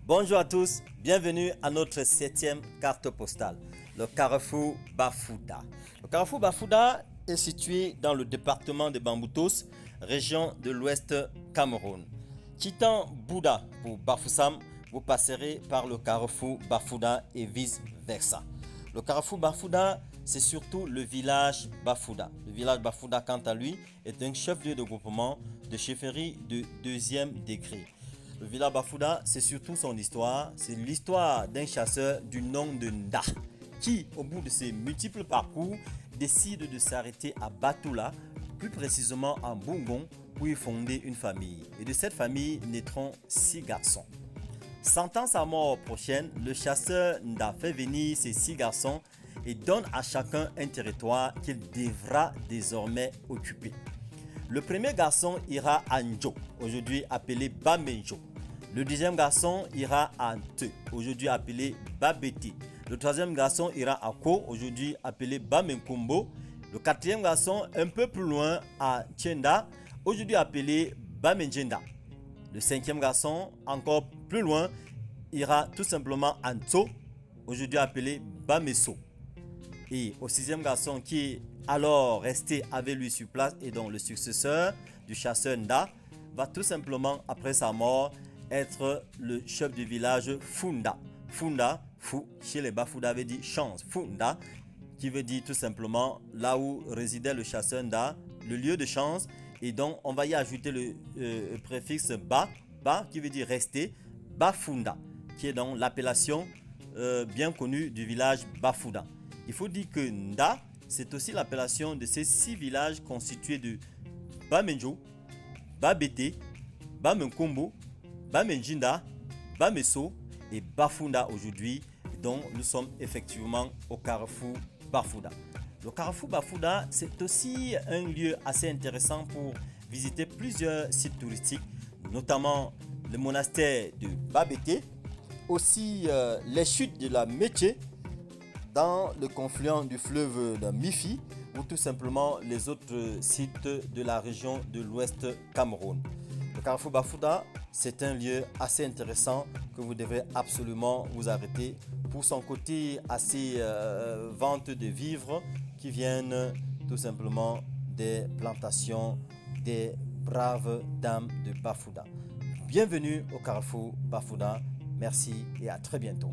Bonjour à tous, bienvenue à notre 7e carte postale, le carrefour Bafouda. Le carrefour Bafouda est situé dans le département de Bamboutos, région de l'Ouest Cameroun. Quittant Bouda pour Bafoussam, vous passerez par le carrefour Bafouda et vice versa. Le carrefour Bafouda, c'est surtout le village Bafouda. Le village Bafouda, quant à lui, est un chef-lieu de groupement de chefferie de deuxième degré. Le village Bafouda, c'est surtout son histoire. C'est l'histoire d'un chasseur du nom de Nda qui, au bout de ses multiples parcours, décide de s'arrêter à Batoula, plus précisément en Bungon, pour y fonder une famille. Et de cette famille naîtront 6 garçons. Sentant sa mort prochaine, le chasseur Nda fait venir ses 6 garçons et donne à chacun un territoire qu'il devra désormais occuper. Le premier garçon ira à Njo, aujourd'hui appelé Bamenjo. Le deuxième garçon ira à Nte, aujourd'hui appelé Babeti. Le troisième garçon ira à Ko, aujourd'hui appelé Bamenkombo. Le quatrième garçon, un peu plus loin, à Tienda, aujourd'hui appelé Bamenjenda. Le cinquième garçon, encore plus loin, ira tout simplement à Nto, aujourd'hui appelé Bameso. Et au sixième garçon qui est alors resté avec lui sur place et donc le successeur du chasseur Nda va tout simplement après sa mort être le chef du village Funda. Funda, Fou, chez les Bafouda veut dire chance. Funda, qui veut dire tout simplement là où résidait le chasseur Nda, le lieu de chance. Et donc on va y ajouter le préfixe Ba, Ba qui veut dire rester, Bafunda, qui est donc l'appellation bien connue du village Bafouda. Il faut dire que Nda, c'est aussi l'appellation de ces 6 villages constitués de Bamenjo, Babete, Bamenkombo, Bamenjinda, Bameso et Bafunda aujourd'hui, dont nous sommes effectivement au carrefour Bafouda. Le carrefour Bafouda, c'est aussi un lieu assez intéressant pour visiter plusieurs sites touristiques, notamment le monastère de Babete, aussi les chutes de la Métier, dans le confluent du fleuve de Mifi ou tout simplement les autres sites de la région de l'Ouest Cameroun. Le carrefour Bafouda, c'est un lieu assez intéressant que vous devez absolument vous arrêter pour son côté assez vente de vivres qui viennent tout simplement des plantations des braves dames de Bafouda. Bienvenue au carrefour Bafouda. Merci et à très bientôt.